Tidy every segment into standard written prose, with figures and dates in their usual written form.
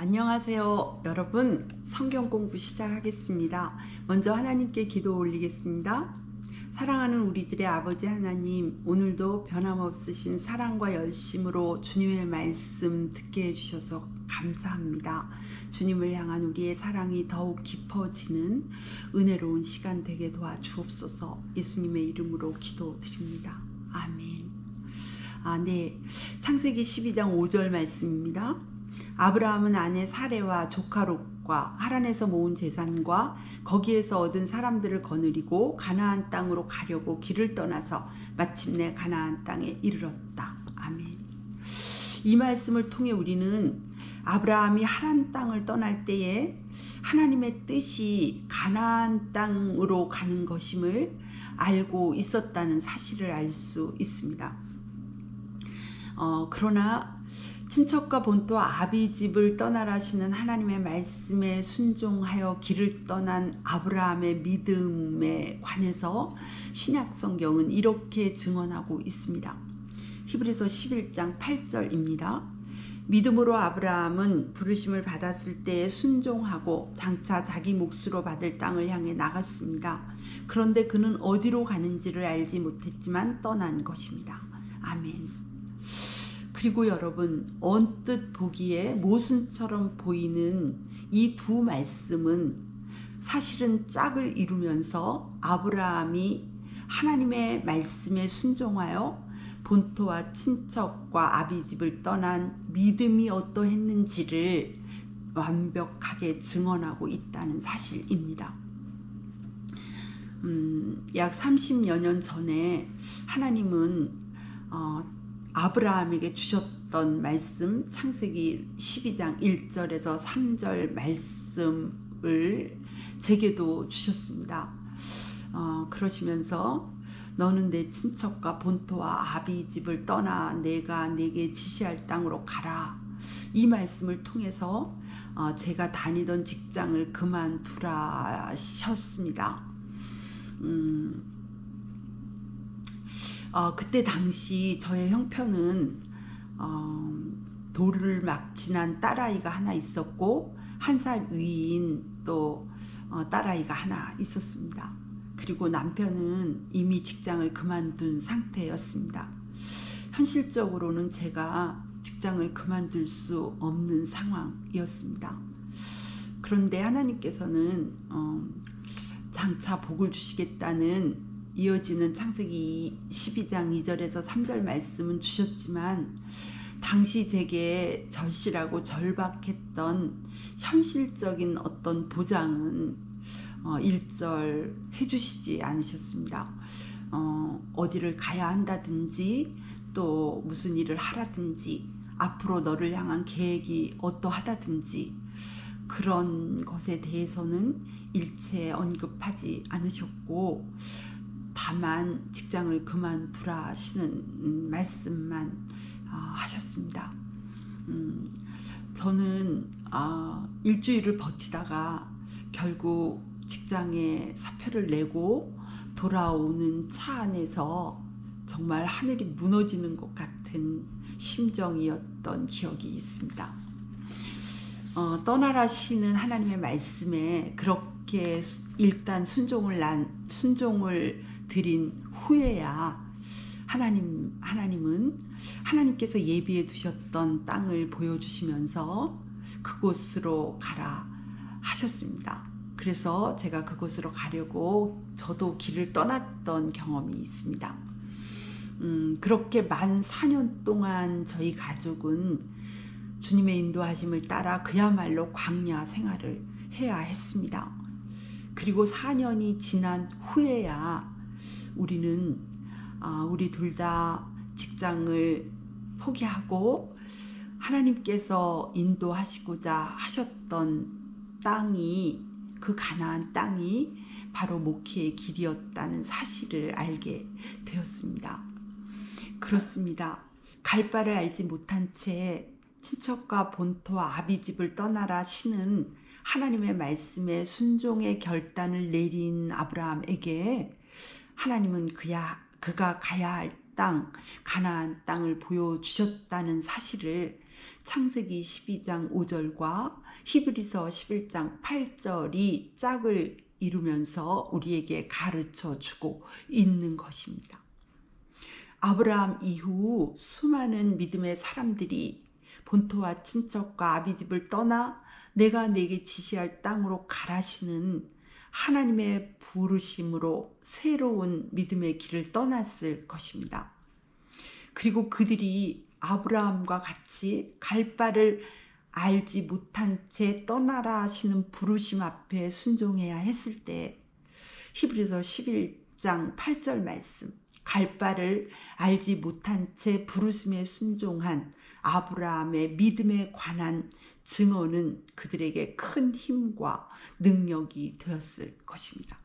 안녕하세요. 여러분, 성경 공부 시작하겠습니다. 먼저 하나님께 기도 올리겠습니다. 사랑하는 우리들의 아버지 하나님, 오늘도 변함없으신 사랑과 열심으로 주님의 말씀 듣게 해주셔서 감사합니다. 주님을 향한 우리의 사랑이 더욱 깊어지는 은혜로운 시간 되게 도와주옵소서. 예수님의 이름으로 기도드립니다. 아멘. 창세기 12장 5절 말씀입니다. 아브라함은 아내 사레와 조카 롯과 하란에서 모은 재산과 거기에서 얻은 사람들을 거느리고 가나안 땅으로 가려고 길을 떠나서 마침내 가나안 땅에 이르렀다. 아멘. 이 말씀을 통해 우리는 아브라함이 하란 땅을 떠날 때에 하나님의 뜻이 가나안 땅으로 가는 것임을 알고 있었다는 사실을 알 수 있습니다. 그러나 친척과 본토 아비집을 떠나라시는 하나님의 말씀에 순종하여 길을 떠난 아브라함의 믿음에 관해서 신약 성경은 이렇게 증언하고 있습니다. 히브리서 11장 8절입니다. 믿음으로 아브라함은 부르심을 받았을 때에 순종하고 장차 자기 몫으로 받을 땅을 향해 나갔습니다. 그런데 그는 어디로 가는지를 알지 못했지만 떠난 것입니다. 아멘. 그리고 여러분, 언뜻 보기에 모순처럼 보이는 이 두 말씀은 사실은 짝을 이루면서 아브라함이 하나님의 말씀에 순종하여 본토와 친척과 아비집을 떠난 믿음이 어떠했는지를 완벽하게 증언하고 있다는 사실입니다. 약 30여 년 전에 하나님은 아브라함에게 주셨던 말씀, 창세기 12장 1절에서 3절 말씀을 제게도 주셨습니다. 그러시면서 너는 내 친척과 본토와 아비집을 떠나 내가 내게 지시할 땅으로 가라. 이 말씀을 통해서 제가 다니던 직장을 그만두라 하셨습니다. 그때 당시 저의 형편은 돌을 막 지난 딸아이가 하나 있었고 1살 위인 또 딸아이가 하나 있었습니다. 그리고 남편은 이미 직장을 그만둔 상태였습니다. 현실적으로는 제가 직장을 그만둘 수 없는 상황이었습니다. 그런데 하나님께서는 장차 복을 주시겠다는 이어지는 창세기 12장 2절에서 3절 말씀은 주셨지만 당시 제게 절실하고 절박했던 현실적인 어떤 보장은 일절 해주시지 않으셨습니다. 어디를 가야 한다든지 또 무슨 일을 하라든지 앞으로 너를 향한 계획이 어떠하다든지 그런 것에 대해서는 일체 언급하지 않으셨고 다만 직장을 그만두라 하시는 말씀만 하셨습니다. 저는 일주일을 버티다가 결국 직장에 사표를 내고 돌아오는 차 안에서 정말 하늘이 무너지는 것 같은 심정이었던 기억이 있습니다. 떠나라시는 하나님의 말씀에 그렇게 일단 순종을 드린 후에야 하나님은 하나님께서 예비해 두셨던 땅을 보여주시면서 그곳으로 가라 하셨습니다. 그래서 제가 그곳으로 가려고 저도 길을 떠났던 경험이 있습니다. 그렇게 만 4년 동안 저희 가족은 주님의 인도하심을 따라 그야말로 광야 생활을 해야 했습니다. 그리고 4년이 지난 후에야 우리 둘 다 직장을 포기하고 하나님께서 인도하시고자 하셨던 땅이 그 가나안 땅이 바로 목회의 길이었다는 사실을 알게 되었습니다. 그렇습니다. 갈 바를 알지 못한 채 친척과 본토와 아비집을 떠나라 시는 하나님의 말씀에 순종의 결단을 내린 아브라함에게 하나님은 그가 가야 할 땅, 가나안 땅을 보여주셨다는 사실을 창세기 12장 5절과 히브리서 11장 8절이 짝을 이루면서 우리에게 가르쳐 주고 있는 것입니다. 아브라함 이후 수많은 믿음의 사람들이 본토와 친척과 아비집을 떠나 내가 네게 지시할 땅으로 가라시는 하나님의 부르심으로 새로운 믿음의 길을 떠났을 것입니다. 그리고 그들이 아브라함과 같이 갈 바를 알지 못한 채 떠나라 하시는 부르심 앞에 순종해야 했을 때 히브리서 11장 8절 말씀, 갈 바를 알지 못한 채 부르심에 순종한 아브라함의 믿음에 관한 증언은 그들에게 큰 힘과 능력이 되었을 것입니다.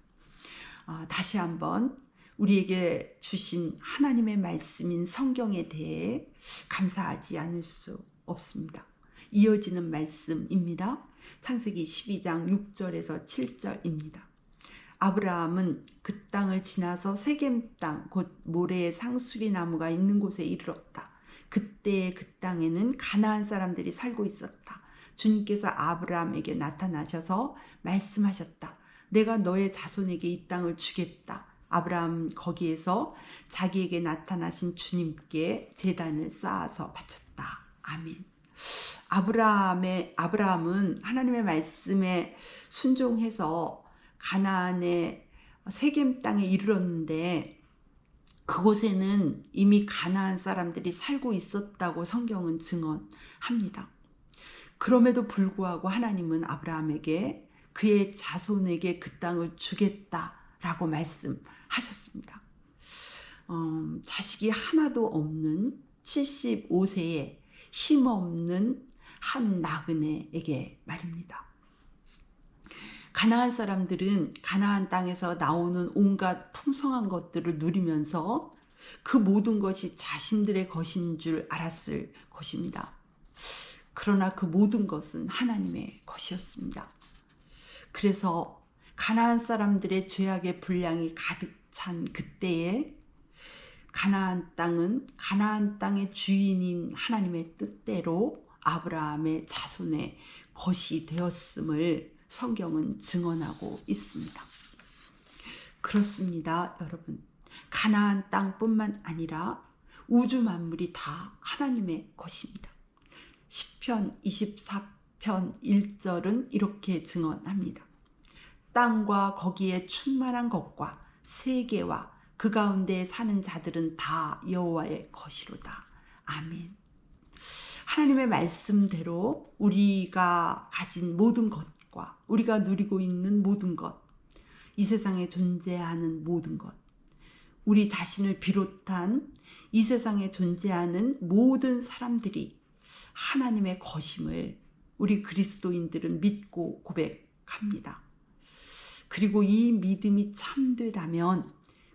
다시 한번 우리에게 주신 하나님의 말씀인 성경에 대해 감사하지 않을 수 없습니다. 이어지는 말씀입니다. 창세기 12장 6절에서 7절입니다. 아브라함은 그 땅을 지나서 세겜 땅 곧 모래의 상수리 나무가 있는 곳에 이르렀다. 그때 그 땅에는 가나안 사람들이 살고 있었다. 주님께서 아브라함에게 나타나셔서 말씀하셨다. 내가 너의 자손에게 이 땅을 주겠다. 아브라함 거기에서 자기에게 나타나신 주님께 제단을 쌓아서 바쳤다. 아멘. 아브라함은 하나님의 말씀에 순종해서 가나안의 세겜 땅에 이르렀는데 그곳에는 이미 가나안 사람들이 살고 있었다고 성경은 증언합니다. 그럼에도 불구하고 하나님은 아브라함에게 그의 자손에게 그 땅을 주겠다라고 말씀하셨습니다. 자식이 하나도 없는 75세의 힘없는 한 나그네에게 말입니다. 가나안 사람들은 가나안 땅에서 나오는 온갖 풍성한 것들을 누리면서 그 모든 것이 자신들의 것인 줄 알았을 것입니다. 그러나 그 모든 것은 하나님의 것이었습니다. 그래서 가나안 사람들의 죄악의 분량이 가득 찬 그때에 가나안 땅은 가나안 땅의 주인인 하나님의 뜻대로 아브라함의 자손의 것이 되었음을 성경은 증언하고 있습니다. 그렇습니다, 여러분. 가나안 땅뿐만 아니라 우주 만물이 다 하나님의 것입니다. 시편 24편 1절은 이렇게 증언합니다. 땅과 거기에 충만한 것과 세계와 그 가운데 사는 자들은 다 여호와의 것이로다. 아멘. 하나님의 말씀대로 우리가 가진 모든 것과 우리가 누리고 있는 모든 것, 이 세상에 존재하는 모든 것, 우리 자신을 비롯한 이 세상에 존재하는 모든 사람들이 하나님의 것임을 우리 그리스도인들은 믿고 고백합니다. 그리고 이 믿음이 참되다면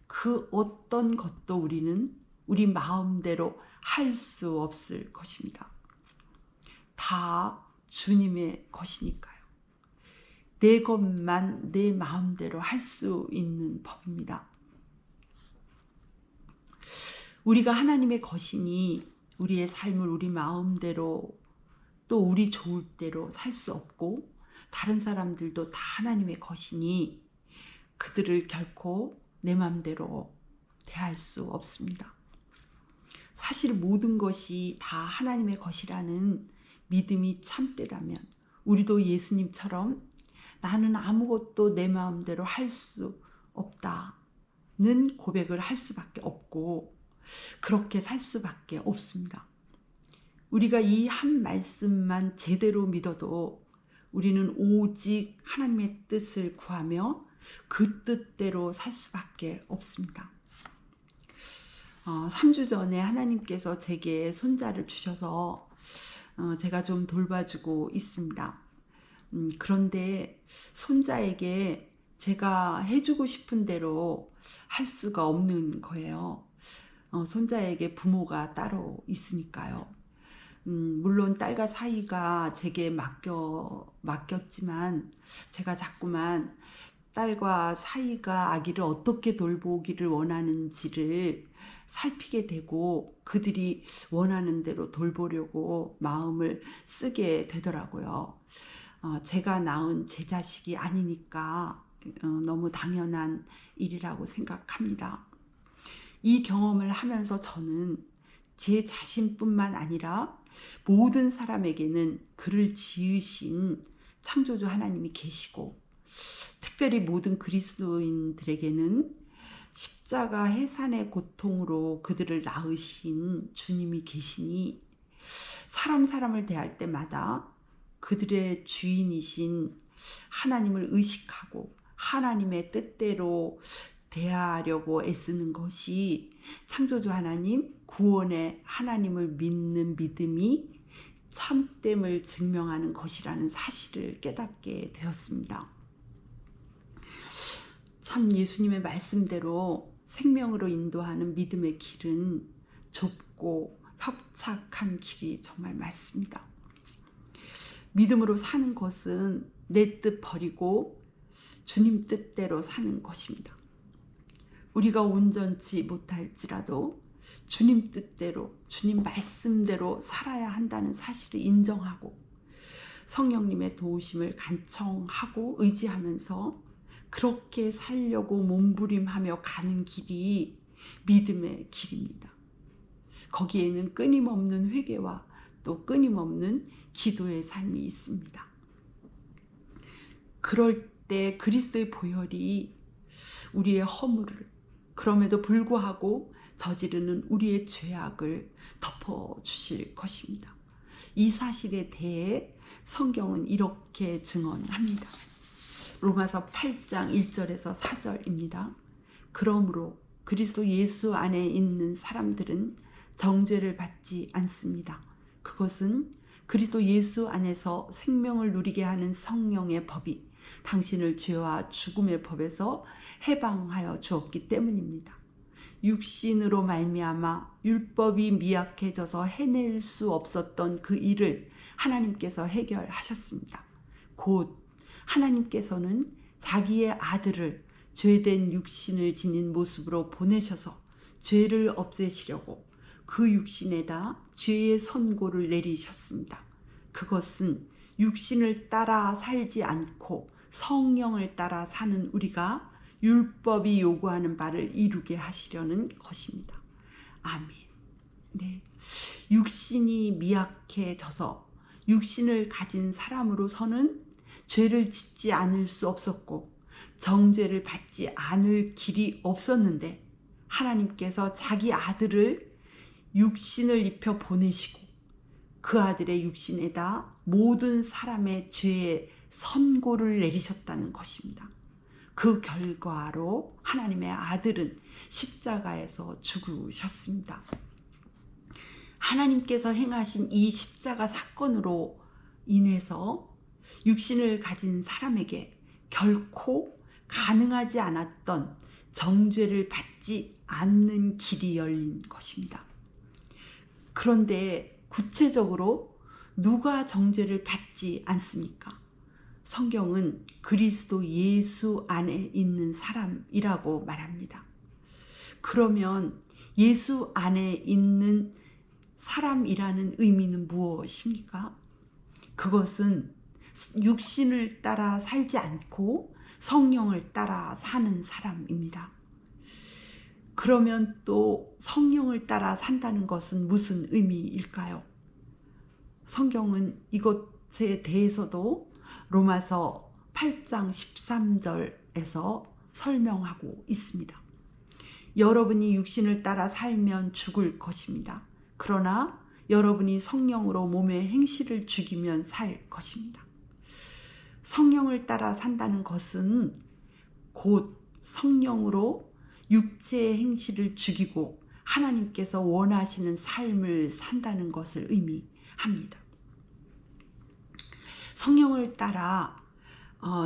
그 어떤 것도 우리는 우리 마음대로 할 수 없을 것입니다. 다 주님의 것이니까요. 내 것만 내 마음대로 할 수 있는 법입니다. 우리가 하나님의 것이니 우리의 삶을 우리 마음대로 또 우리 좋을 대로 살 수 없고 다른 사람들도 다 하나님의 것이니 그들을 결코 내 마음대로 대할 수 없습니다. 사실 모든 것이 다 하나님의 것이라는 믿음이 참되다면 우리도 예수님처럼 나는 아무것도 내 마음대로 할 수 없다는 고백을 할 수밖에 없고 그렇게 살 수밖에 없습니다. 우리가 이 한 말씀만 제대로 믿어도 우리는 오직 하나님의 뜻을 구하며 그 뜻대로 살 수밖에 없습니다. 3주 전에 하나님께서 제게 손자를 주셔서 제가 좀 돌봐주고 있습니다. 그런데 손자에게 제가 해주고 싶은 대로 할 수가 없는 거예요. 손자에게 부모가 따로 있으니까요. 물론 딸과 사이가 제게 맡겼지만 제가 자꾸만 딸과 사이가 아기를 어떻게 돌보기를 원하는지를 살피게 되고 그들이 원하는 대로 돌보려고 마음을 쓰게 되더라고요. 제가 낳은 제 자식이 아니니까 너무 당연한 일이라고 생각합니다. 이 경험을 하면서 저는 제 자신뿐만 아니라 모든 사람에게는 그를 지으신 창조주 하나님이 계시고 특별히 모든 그리스도인들에게는 십자가 해산의 고통으로 그들을 낳으신 주님이 계시니 사람을 대할 때마다 그들의 주인이신 하나님을 의식하고 하나님의 뜻대로 대하려고 애쓰는 것이 창조주 하나님, 구원의 하나님을 믿는 믿음이 참됨을 증명하는 것이라는 사실을 깨닫게 되었습니다. 참 예수님의 말씀대로 생명으로 인도하는 믿음의 길은 좁고 협착한 길이 정말 맞습니다. 믿음으로 사는 것은 내 뜻 버리고 주님 뜻대로 사는 것입니다. 우리가 온전치 못할지라도 주님 뜻대로, 주님 말씀대로 살아야 한다는 사실을 인정하고 성령님의 도우심을 간청하고 의지하면서 그렇게 살려고 몸부림하며 가는 길이 믿음의 길입니다. 거기에는 끊임없는 회개와 또 끊임없는 기도의 삶이 있습니다. 그럴 때 그리스도의 보혈이 우리의 허물을, 그럼에도 불구하고 저지르는 우리의 죄악을 덮어주실 것입니다. 이 사실에 대해 성경은 이렇게 증언합니다. 로마서 8장 1절에서 4절입니다. 그러므로 그리스도 예수 안에 있는 사람들은 정죄를 받지 않습니다. 그것은 그리스도 예수 안에서 생명을 누리게 하는 성령의 법이 당신을 죄와 죽음의 법에서 해방하여 주었기 때문입니다. 육신으로 말미암아 율법이 미약해져서 해낼 수 없었던 그 일을 하나님께서 해결하셨습니다. 곧 하나님께서는 자기의 아들을 죄된 육신을 지닌 모습으로 보내셔서 죄를 없애시려고 그 육신에다 죄의 선고를 내리셨습니다. 그것은 육신을 따라 살지 않고 성령을 따라 사는 우리가 율법이 요구하는 바를 이루게 하시려는 것입니다. 아멘. 네. 육신이 미약해져서 육신을 가진 사람으로서는 죄를 짓지 않을 수 없었고 정죄를 받지 않을 길이 없었는데 하나님께서 자기 아들을 육신을 입혀 보내시고 그 아들의 육신에다 모든 사람의 죄의 선고를 내리셨다는 것입니다. 그 결과로 하나님의 아들은 십자가에서 죽으셨습니다. 하나님께서 행하신 이 십자가 사건으로 인해서 육신을 가진 사람에게 결코 가능하지 않았던 정죄를 받지 않는 길이 열린 것입니다. 그런데 구체적으로 누가 정죄를 받지 않습니까? 성경은 그리스도 예수 안에 있는 사람이라고 말합니다. 그러면 예수 안에 있는 사람이라는 의미는 무엇입니까? 그것은 육신을 따라 살지 않고 성령을 따라 사는 사람입니다. 그러면 또 성령을 따라 산다는 것은 무슨 의미일까요? 성경은 이것에 대해서도 로마서 8장 13절에서 설명하고 있습니다. 여러분이 육신을 따라 살면 죽을 것입니다. 그러나 여러분이 성령으로 몸의 행실을 죽이면 살 것입니다. 성령을 따라 산다는 것은 곧 성령으로 육체의 행실을 죽이고 하나님께서 원하시는 삶을 산다는 것을 의미합니다. 성령을 따라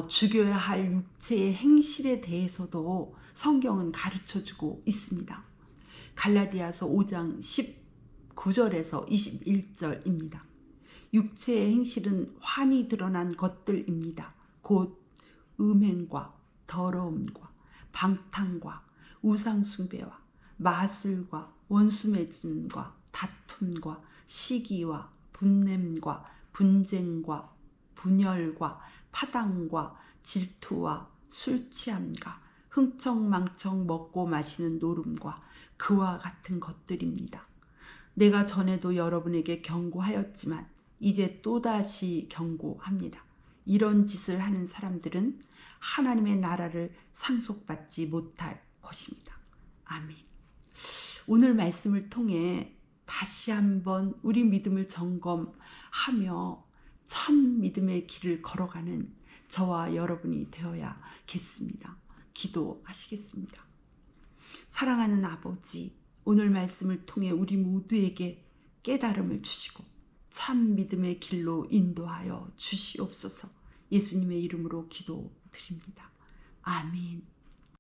죽여야 할 육체의 행실에 대해서도 성경은 가르쳐주고 있습니다. 갈라디아서 5장 19절에서 21절입니다. 육체의 행실은 환히 드러난 것들입니다. 곧 음행과 더러움과 방탕과 우상숭배와 마술과 원수매증과 다툼과 시기와 분냄과 분쟁과 분열과 파당과 질투와 술취함과 흥청망청 먹고 마시는 노름과 그와 같은 것들입니다. 내가 전에도 여러분에게 경고하였지만 이제 또다시 경고합니다. 이런 짓을 하는 사람들은 하나님의 나라를 상속받지 못할 것입니다. 아멘. 오늘 말씀을 통해 다시 한번 우리 믿음을 점검하며 참 믿음의 길을 걸어가는 저와 여러분이 되어야겠습니다. 기도하시겠습니다. 사랑하는 아버지, 오늘 말씀을 통해 우리 모두에게 깨달음을 주시고 참 믿음의 길로 인도하여 주시옵소서. 예수님의 이름으로 기도드립니다. 아멘.